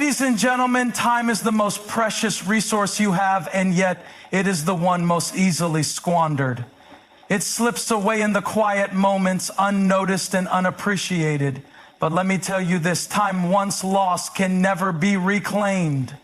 Ladies and gentlemen, time is the most precious resource you have, and yet it is the one most easily squandered. It slips away in the quiet moments, unnoticed and unappreciated. But let me tell you this, time once lost can never be reclaimed.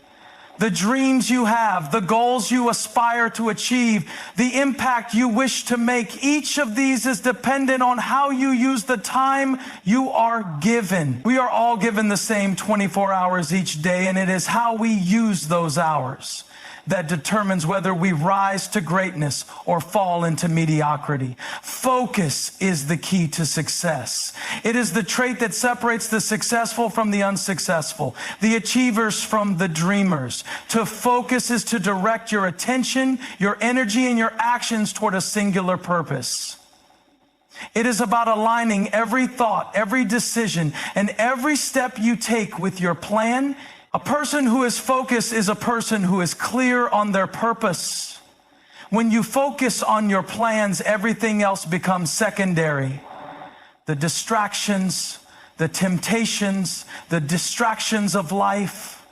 The dreams you have, the goals you aspire to achieve, the impact you wish to make, each of these is dependent on how you use the time you are given. We are all given the same 24 hours each day, and it is how we use those hours that determines whether we rise to greatness or fall into mediocrity. Focus is the key to success. It is the trait that separates the successful from the unsuccessful, the achievers from the dreamers. To focus is to direct your attention, your energy, and your actions toward a singular purpose. It is about aligning every thought, every decision, and every step you take with your plan. A person who is focused is a person who is clear on their purpose. When you focus on your plans, everything else becomes secondary. The distractions, the temptations, the distractions of life,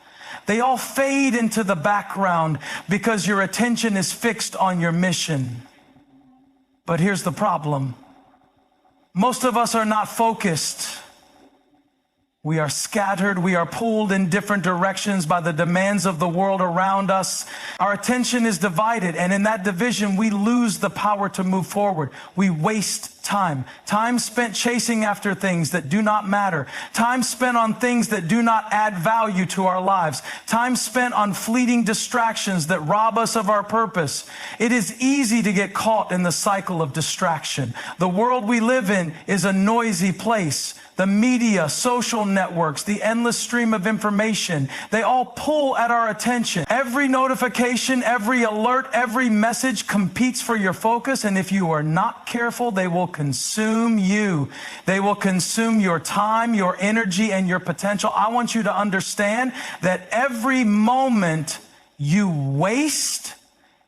they all fade into the background because your attention is fixed on your mission. But here's the problem. Most of us are not focused. We are scattered. We are pulled in different directions by the demands of the world around us. Our attention is divided, and in that division, we lose the power to move forward. We waste time. Time spent chasing after things that do not matter. Time spent on things that do not add value to our lives. Time spent on fleeting distractions that rob us of our purpose. It is easy to get caught in the cycle of distraction. The world we live in is a noisy place. The media, social networks, the endless stream of information, they all pull at our attention. Every notification, every alert, every message competes for your focus, and if you are not careful, they will consume you. They will consume your time, your energy, and your potential. I want you to understand that every moment you waste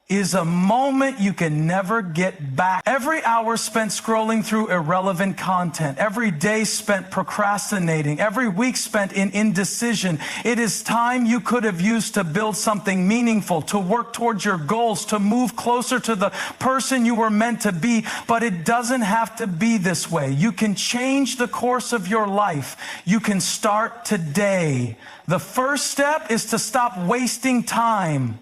is a moment you can never get back. Every hour spent scrolling through irrelevant content, every day spent procrastinating, every week spent in indecision, it is time you could have used to build something meaningful, to work towards your goals, to move closer to the person you were meant to be. But it doesn't have to be this way. You can change the course of your life. You can start today. The first step is to stop wasting time.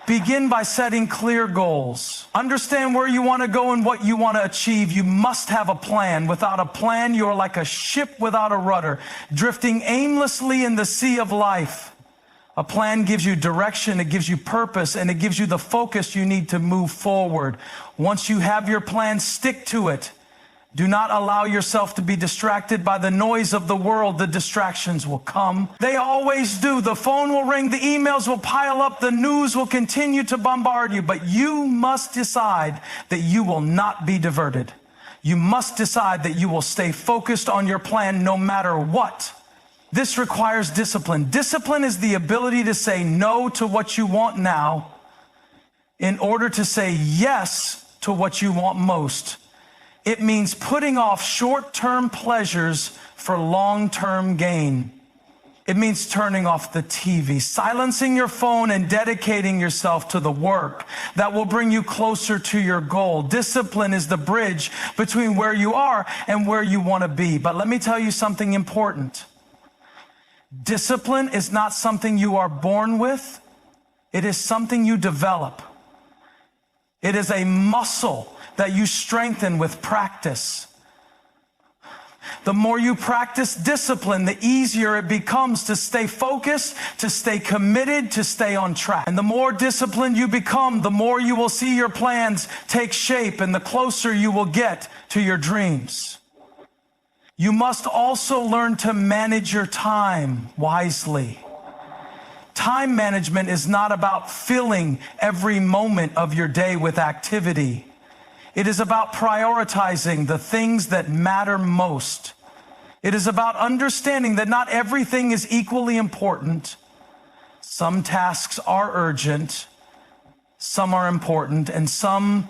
Begin by setting clear goals. Understand where you want to go and what you want to achieve. You must have a plan. Without a plan, you're like a ship without a rudder, drifting aimlessly in the sea of life. A plan gives you direction, it gives you purpose, and it gives you the focus you need to move forward. Once you have your plan, stick to it. Do not allow yourself to be distracted by the noise of the world. The distractions will come. They always do. The phone will ring, the emails will pile up, the news will continue to bombard you, but you must decide that you will not be diverted. You must decide that you will stay focused on your plan no matter what. This requires discipline. Discipline is the ability to say no to what you want now in order to say yes to what you want most. It means putting off short-term pleasures for long-term gain. It means turning off the TV, silencing your phone, and dedicating yourself to the work that will bring you closer to your goal. Discipline is the bridge between where you are and where you want to be. But let me tell you something important. Discipline is not something you are born with. It is something you develop. It is a muscle that you strengthen with practice. The more you practice discipline, the easier it becomes to stay focused, to stay committed, to stay on track. And the more disciplined you become, the more you will see your plans take shape and the closer you will get to your dreams. You must also learn to manage your time wisely. Time management is not about filling every moment of your day with activity. It is about prioritizing the things that matter most. It is about understanding that not everything is equally important. Some tasks are urgent, some are important, and some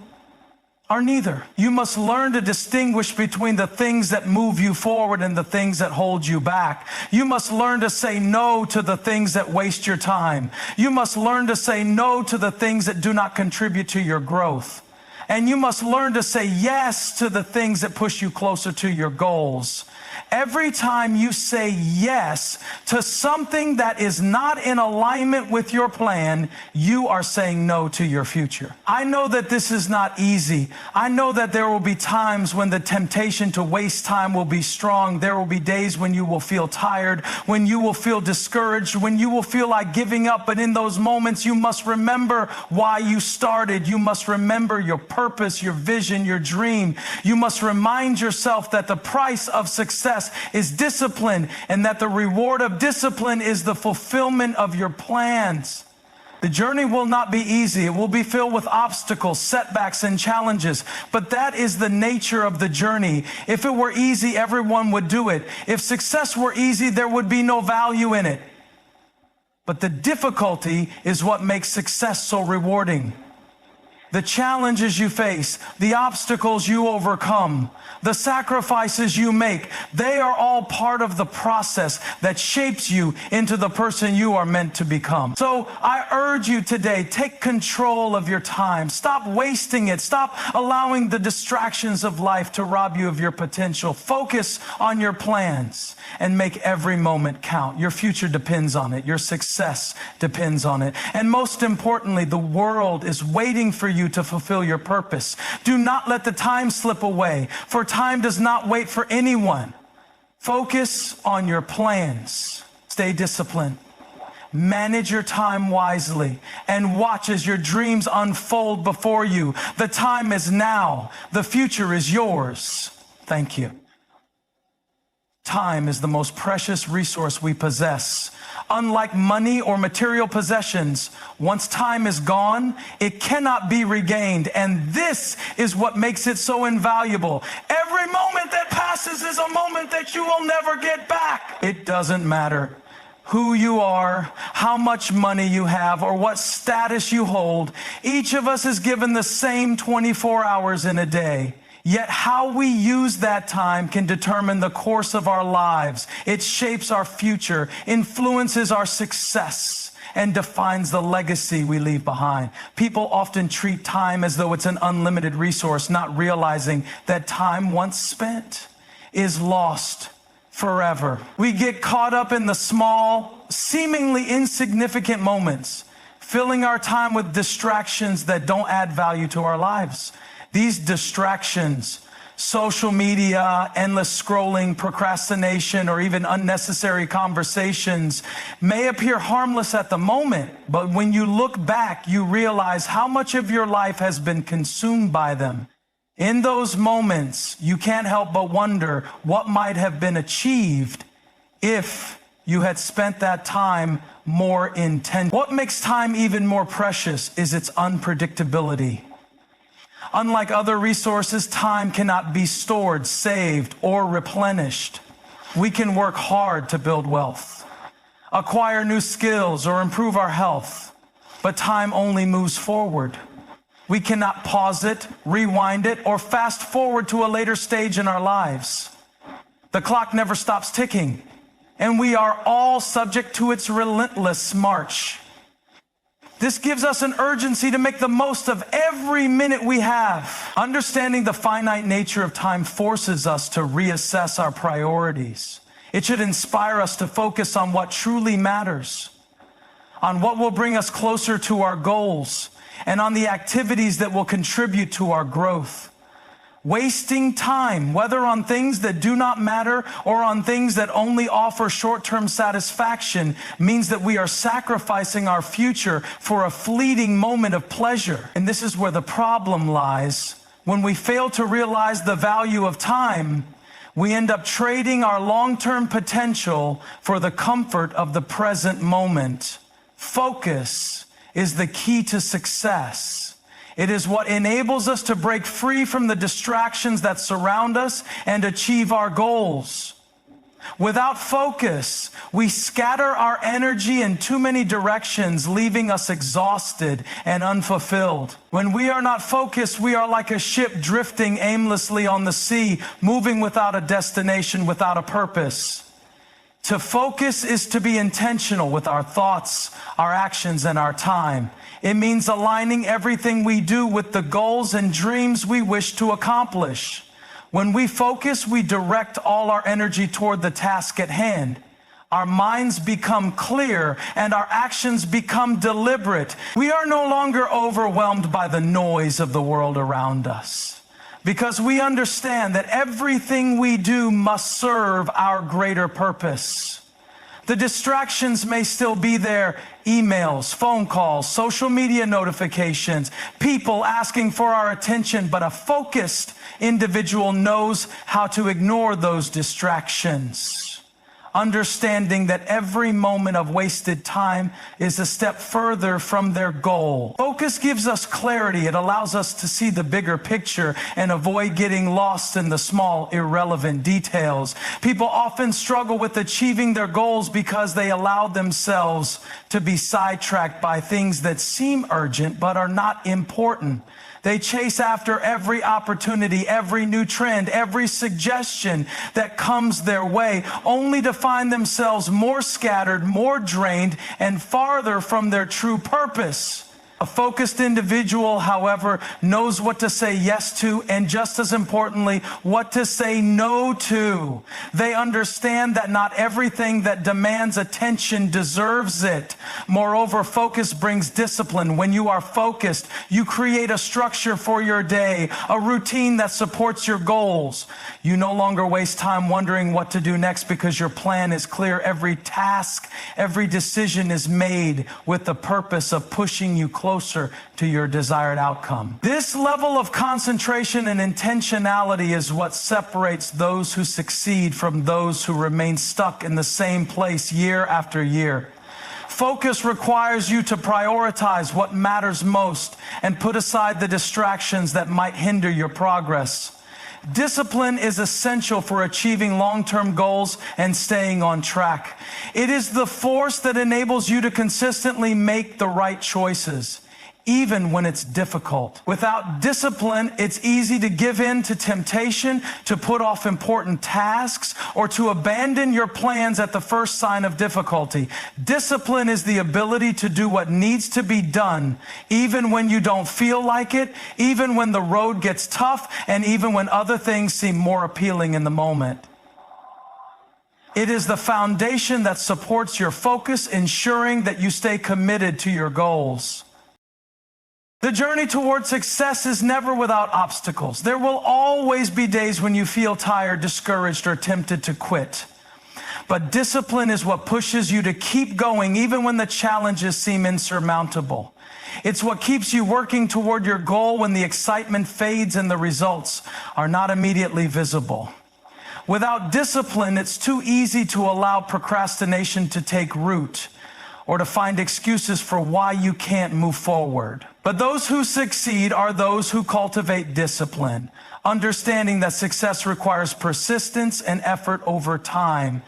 are neither. You must learn to distinguish between the things that move you forward and the things that hold you back. You must learn to say no to the things that waste your time. You must learn to say no to the things that do not contribute to your growth. And you must learn to say yes to the things that push you closer to your goals. Every time you say yes to something that is not in alignment with your plan, you are saying no to your future. I know that this is not easy. I know that there will be times when the temptation to waste time will be strong. There will be days when you will feel tired, when you will feel discouraged, when you will feel like giving up. But in those moments, you must remember why you started. You must remember your purpose, your vision, your dream. You must remind yourself that the price of success is discipline, and that the reward of discipline is the fulfillment of your plans. The journey will not be easy. It will be filled with obstacles, setbacks, and challenges. But that is the nature of the journey. If it were easy, everyone would do it. If success were easy, there would be no value in it. But the difficulty is what makes success so rewarding. The challenges you face, the obstacles you overcome, the sacrifices you make, they are all part of the process that shapes you into the person you are meant to become. So I urge you today, take control of your time. Stop wasting it. Stop allowing the distractions of life to rob you of your potential. Focus on your plans and make every moment count. Your future depends on it. Your success depends on it. And most importantly, the world is waiting for you to fulfill your purpose. Do not let the time slip away, for time does not wait for anyone. Focus on your plans. Stay disciplined. Manage your time wisely and watch as your dreams unfold before you. The time is now. The future is yours. Thank you. Time is the most precious resource we possess. Unlike money or material possessions, once time is gone, it cannot be regained. And this is what makes it so invaluable. Every moment that passes is a moment that you will never get back. It doesn't matter who you are, how much money you have, or what status you hold. Each of us is given the same 24 hours in a day. Yet how we use that time can determine the course of our lives. It shapes our future, influences our success, and defines the legacy we leave behind. People often treat time as though it's an unlimited resource, not realizing that time once spent is lost forever. We get caught up in the small, seemingly insignificant moments, filling our time with distractions that don't add value to our lives. These distractions, social media, endless scrolling, procrastination, or even unnecessary conversations may appear harmless at the moment, but when you look back, you realize how much of your life has been consumed by them. In those moments, you can't help but wonder what might have been achieved if you had spent that time more intentionally. What makes time even more precious is its unpredictability. Unlike other resources, time cannot be stored, saved, or replenished. We can work hard to build wealth, acquire new skills, or improve our health, but time only moves forward. We cannot pause it, rewind it, or fast forward to a later stage in our lives. The clock never stops ticking, and we are all subject to its relentless march. This gives us an urgency to make the most of every minute we have. Understanding the finite nature of time forces us to reassess our priorities. It should inspire us to focus on what truly matters, on what will bring us closer to our goals, and on the activities that will contribute to our growth. Wasting time, whether on things that do not matter or on things that only offer short-term satisfaction, means that we are sacrificing our future for a fleeting moment of pleasure. And this is where the problem lies. When we fail to realize the value of time, we end up trading our long-term potential for the comfort of the present moment. Focus is the key to success. It is what enables us to break free from the distractions that surround us and achieve our goals. Without focus, we scatter our energy in too many directions, leaving us exhausted and unfulfilled. When we are not focused, we are like a ship drifting aimlessly on the sea, moving without a destination, without a purpose. To focus is to be intentional with our thoughts, our actions, and our time. It means aligning everything we do with the goals and dreams we wish to accomplish. When we focus, we direct all our energy toward the task at hand. Our minds become clear and our actions become deliberate. We are no longer overwhelmed by the noise of the world around us, because we understand that everything we do must serve our greater purpose. The distractions may still be there: emails, phone calls, social media notifications, people asking for our attention, but a focused individual knows how to ignore those distractions, understanding that every moment of wasted time is a step further from their goal. Focus gives us clarity. It allows us to see the bigger picture and avoid getting lost in the small, irrelevant details. People often struggle with achieving their goals because they allow themselves to be sidetracked by things that seem urgent but are not important. They chase after every opportunity, every new trend, every suggestion that comes their way, only to find themselves more scattered, more drained, and farther from their true purpose. A focused individual, however, knows what to say yes to, and just as importantly, what to say no to. They understand that not everything that demands attention deserves it. Moreover, focus brings discipline. When you are focused, you create a structure for your day, a routine that supports your goals. You no longer waste time wondering what to do next because your plan is clear. Every task, every decision is made with the purpose of pushing you closer to your desired outcome. This level of concentration and intentionality is what separates those who succeed from those who remain stuck in the same place year after year. Focus requires you to prioritize what matters most and put aside the distractions that might hinder your progress. Discipline is essential for achieving long-term goals and staying on track. It is the force that enables you to consistently make the right choices, even when it's difficult. Without discipline, it's easy to give in to temptation, to put off important tasks, or to abandon your plans at the first sign of difficulty. Discipline is the ability to do what needs to be done, even when you don't feel like it, even when the road gets tough, and even when other things seem more appealing in the moment. It is the foundation that supports your focus, ensuring that you stay committed to your goals. The journey toward success is never without obstacles. There will always be days when you feel tired, discouraged, or tempted to quit. But discipline is what pushes you to keep going even when the challenges seem insurmountable. It's what keeps you working toward your goal when the excitement fades and the results are not immediately visible. Without discipline, it's too easy to allow procrastination to take root, or to find excuses for why you can't move forward. But those who succeed are those who cultivate discipline, understanding that success requires persistence and effort over time.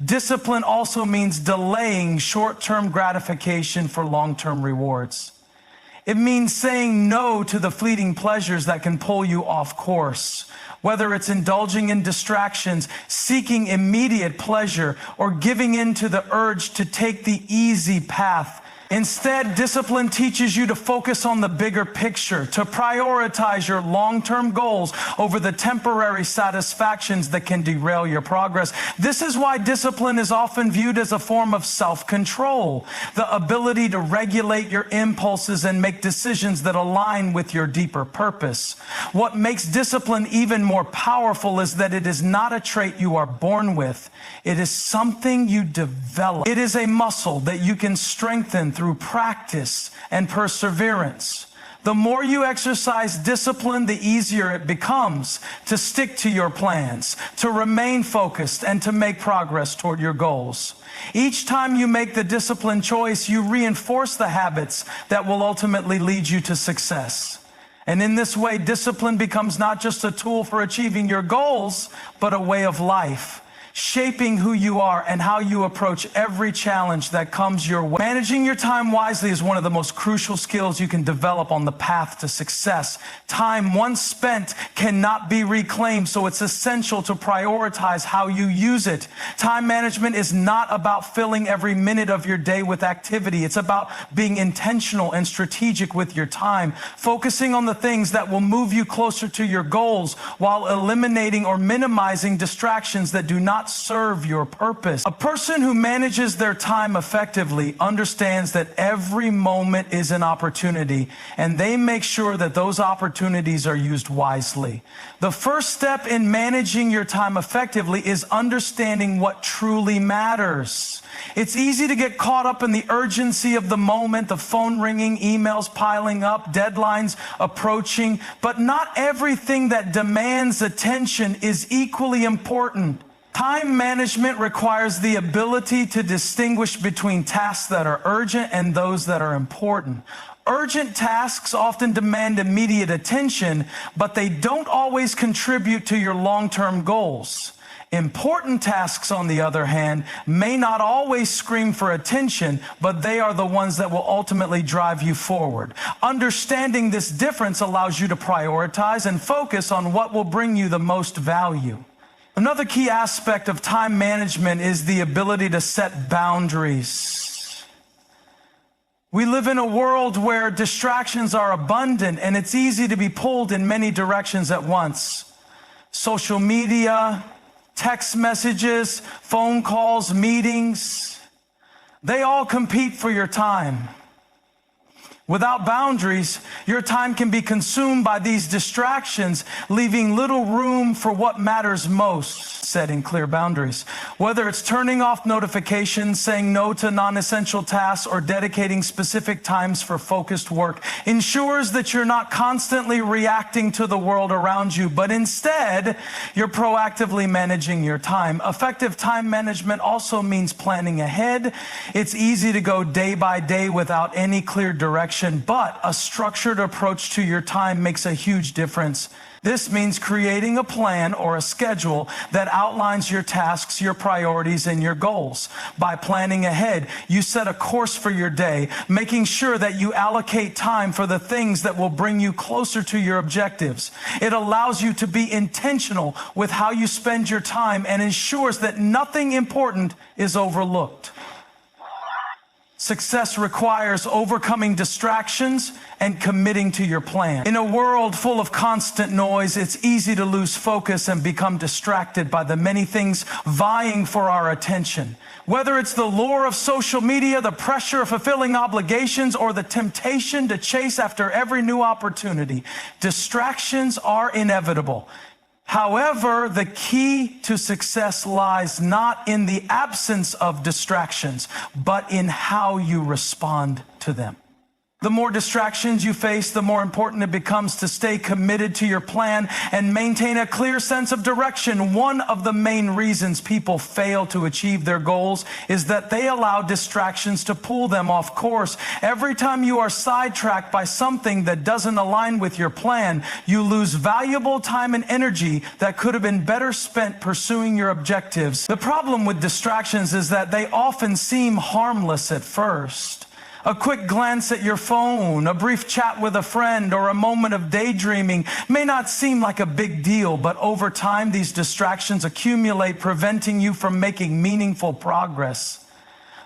Discipline also means delaying short-term gratification for long-term rewards. It means saying no to the fleeting pleasures that can pull you off course. Whether it's indulging in distractions, seeking immediate pleasure, or giving in to the urge to take the easy path. Instead, discipline teaches you to focus on the bigger picture, to prioritize your long-term goals over the temporary satisfactions that can derail your progress. This is why discipline is often viewed as a form of self-control, the ability to regulate your impulses and make decisions that align with your deeper purpose. What makes discipline even more powerful is that it is not a trait you are born with. It is something you develop. It is a muscle that you can strengthen through practice and perseverance. The more you exercise discipline, the easier it becomes to stick to your plans, to remain focused, and to make progress toward your goals. Each time you make the disciplined choice, you reinforce the habits that will ultimately lead you to success. And in this way, discipline becomes not just a tool for achieving your goals, but a way of life, shaping who you are and how you approach every challenge that comes your way. Managing your time wisely is one of the most crucial skills you can develop on the path to success. Time once spent cannot be reclaimed, so it's essential to prioritize how you use it. Time management is not about filling every minute of your day with activity. It's about being intentional and strategic with your time, focusing on the things that will move you closer to your goals while eliminating or minimizing distractions that do not serve your purpose. A person who manages their time effectively understands that every moment is an opportunity, and they make sure that those opportunities are used wisely. The first step in managing your time effectively is understanding what truly matters. It's easy to get caught up in the urgency of the moment, the phone ringing, emails piling up, deadlines approaching, but not everything that demands attention is equally important. Time management requires the ability to distinguish between tasks that are urgent and those that are important. Urgent tasks often demand immediate attention, but they don't always contribute to your long-term goals. Important tasks, on the other hand, may not always scream for attention, but they are the ones that will ultimately drive you forward. Understanding this difference allows you to prioritize and focus on what will bring you the most value. Another key aspect of time management is the ability to set boundaries. We live in a world where distractions are abundant and it's easy to be pulled in many directions at once. Social media, text messages, phone calls, meetings, they all compete for your time. Without boundaries, your time can be consumed by these distractions, leaving little room for what matters most. Setting clear boundaries. Whether it's turning off notifications, saying no to non-essential tasks, or dedicating specific times for focused work, ensures that you're not constantly reacting to the world around you, but instead, you're proactively managing your time. Effective time management also means planning ahead. It's easy to go day by day without any clear direction, but a structured approach to your time makes a huge difference. This means creating a plan or a schedule that outlines your tasks, your priorities, and your goals. By planning ahead, you set a course for your day, making sure that you allocate time for the things that will bring you closer to your objectives. It allows you to be intentional with how you spend your time and ensures that nothing important is overlooked. Success requires overcoming distractions and committing to your plan. In a world full of constant noise, it's easy to lose focus and become distracted by the many things vying for our attention. Whether it's the lure of social media, the pressure of fulfilling obligations, or the temptation to chase after every new opportunity, distractions are inevitable. However, the key to success lies not in the absence of distractions, but in how you respond to them. The more distractions you face, the more important it becomes to stay committed to your plan and maintain a clear sense of direction. One of the main reasons people fail to achieve their goals is that they allow distractions to pull them off course. Every time you are sidetracked by something that doesn't align with your plan, you lose valuable time and energy that could have been better spent pursuing your objectives. The problem with distractions is that they often seem harmless at first. A quick glance at your phone, a brief chat with a friend, or a moment of daydreaming may not seem like a big deal, but over time, these distractions accumulate, preventing you from making meaningful progress.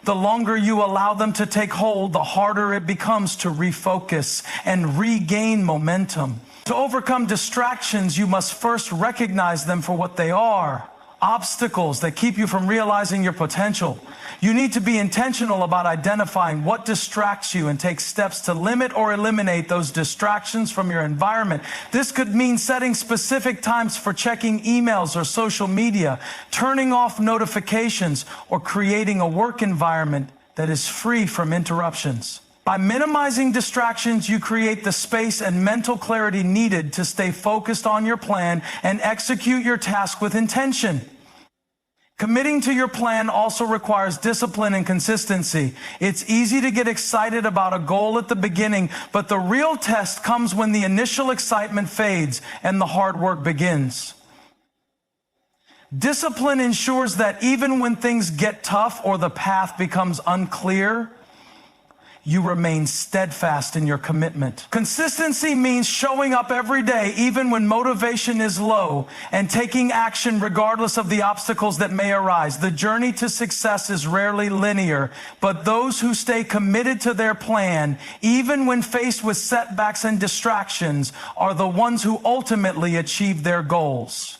The longer you allow them to take hold, the harder it becomes to refocus and regain momentum. To overcome distractions, you must first recognize them for what they are. Obstacles that keep you from realizing your potential. You need to be intentional about identifying what distracts you and take steps to limit or eliminate those distractions from your environment. This could mean setting specific times for checking emails or social media, turning off notifications, or creating a work environment that is free from interruptions. By minimizing distractions, you create the space and mental clarity needed to stay focused on your plan and execute your task with intention. Committing to your plan also requires discipline and consistency. It's easy to get excited about a goal at the beginning, but the real test comes when the initial excitement fades and the hard work begins. Discipline ensures that even when things get tough or the path becomes unclear, you remain steadfast in your commitment. Consistency means showing up every day, even when motivation is low, and taking action regardless of the obstacles that may arise. The journey to success is rarely linear, but those who stay committed to their plan, even when faced with setbacks and distractions, are the ones who ultimately achieve their goals.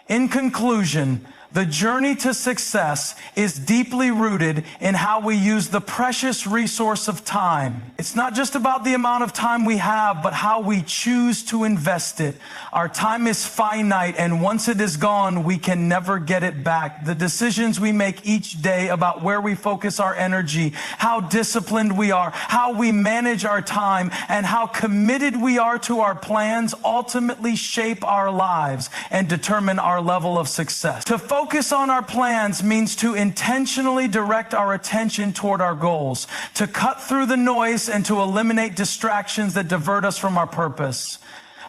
In conclusion, the journey to success is deeply rooted in how we use the precious resource of time. It's not just about the amount of time we have, but how we choose to invest it. Our time is finite, and once it is gone, we can never get it back. The decisions we make each day about where we focus our energy, how disciplined we are, how we manage our time, and how committed we are to our plans ultimately shape our lives and determine our level of success. To focus on our plans means to intentionally direct our attention toward our goals, to cut through the noise and to eliminate distractions that divert us from our purpose.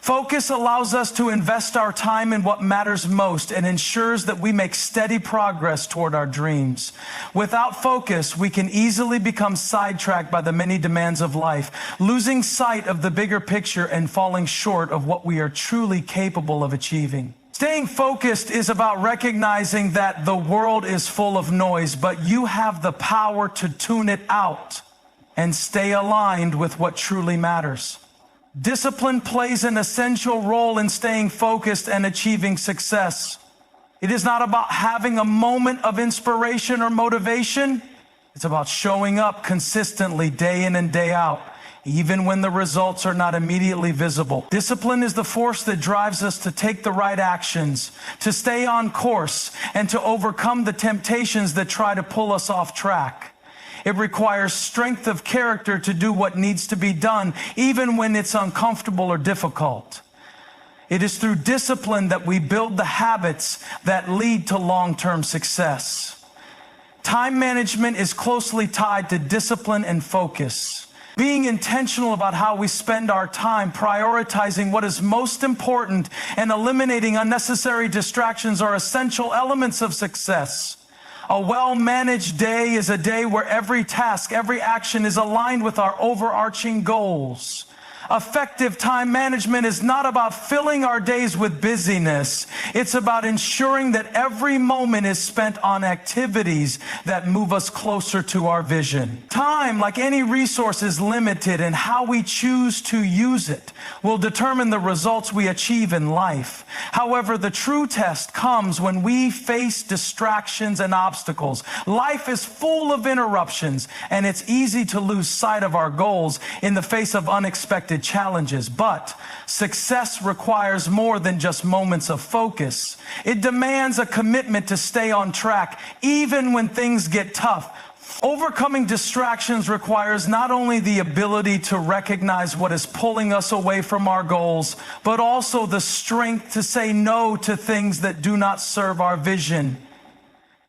Focus allows us to invest our time in what matters most and ensures that we make steady progress toward our dreams. Without focus, we can easily become sidetracked by the many demands of life, losing sight of the bigger picture and falling short of what we are truly capable of achieving. Staying focused is about recognizing that the world is full of noise, but you have the power to tune it out and stay aligned with what truly matters. Discipline plays an essential role in staying focused and achieving success. It is not about having a moment of inspiration or motivation. It's about showing up consistently day in and day out, even when the results are not immediately visible. Discipline is the force that drives us to take the right actions, to stay on course, and to overcome the temptations that try to pull us off track. It requires strength of character to do what needs to be done, even when it's uncomfortable or difficult. It is through discipline that we build the habits that lead to long-term success. Time management is closely tied to discipline and focus. Being intentional about how we spend our time, prioritizing what is most important, and eliminating unnecessary distractions are essential elements of success. A well-managed day is a day where every task, every action is aligned with our overarching goals. Effective time management is not about filling our days with busyness. It's about ensuring that every moment is spent on activities that move us closer to our vision. Time, like any resource, is limited, and how we choose to use it will determine the results we achieve in life. However, the true test comes when we face distractions and obstacles. Life is full of interruptions, and it's easy to lose sight of our goals in the face of unexpected challenges. But success requires more than just moments of focus. It demands a commitment to stay on track, even when things get tough. Overcoming distractions requires not only the ability to recognize what is pulling us away from our goals, but also the strength to say no to things that do not serve our vision.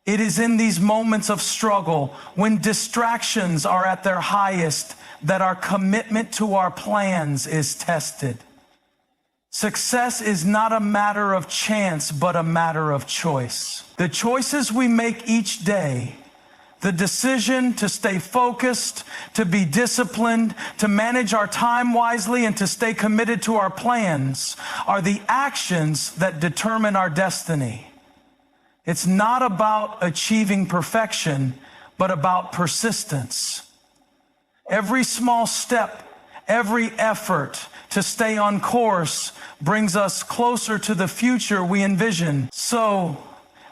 It is in these moments of struggle, when distractions are at their highest, that our commitment to our plans is tested. Success is not a matter of chance, but a matter of choice. The choices we make each day, the decision to stay focused, to be disciplined, to manage our time wisely, and to stay committed to our plans, are the actions that determine our destiny. It's not about achieving perfection, but about persistence. Every small step, every effort to stay on course brings us closer to the future we envision. So,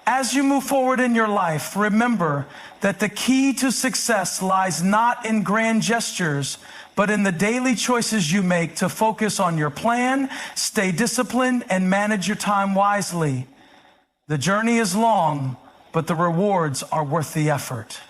as you move forward in your life, remember that the key to success lies not in grand gestures, but in the daily choices you make to focus on your plan, stay disciplined, and manage your time wisely. The journey is long, but the rewards are worth the effort.